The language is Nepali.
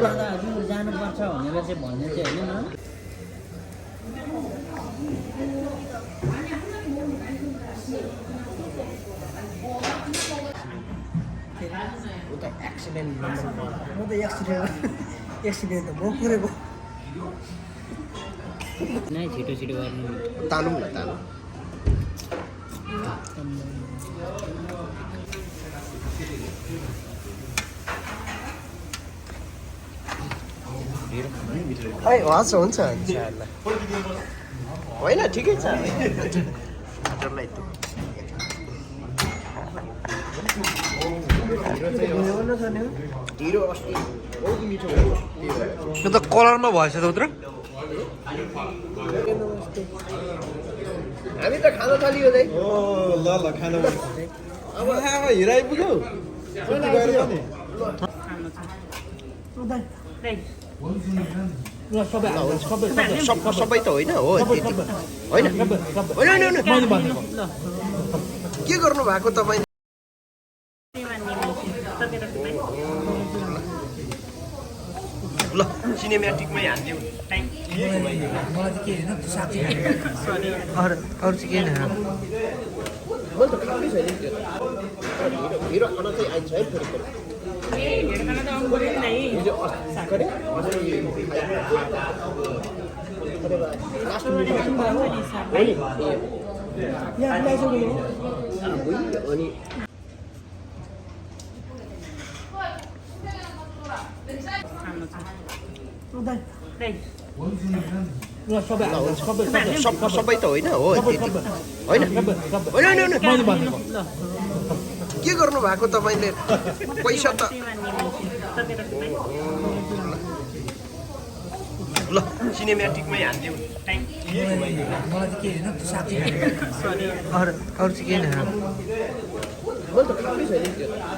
हजुर जानुपर्छ भनेर चाहिँ भन्ने चाहिँ होइन न एक्सिडेन्ट म त एक्सिडेन्ट त म पुरेको नै छिटो छिटो गर्नु तानौँ न तानौँ खै हस् हुन्छ होइन ठिकै छ हजुरलाई ढिँडो अस्ति बहुत मिठो भयो यो त कलरमा भएछ त उत्र हामी त खान थालियो दाइ ल ल खानु अब हिरा आइपुग्यो छुट्टी गएर पनि सबै त होइन हो त्यति होइन होइन के गर्नु भएको तपाईँ ल सिनेमेटिकमै हालिदिउँ मलाई चाहिँ के होइन साथी अरू चाहिँ केही छैन मैले त खाँदै छैन नि त्यो ढिँडो खान चाहिँ आइन्छ है फेरि अनि सबै त होइन हो त्यति होइन होइन के गर्नु भएको तपाईँले पैसा त ल सिनेमेटिकमै हालिदिउँ मलाई चाहिँ के होइन साथी अरू चाहिँ केही छैन मैले त खाँदै छैन नि त्यो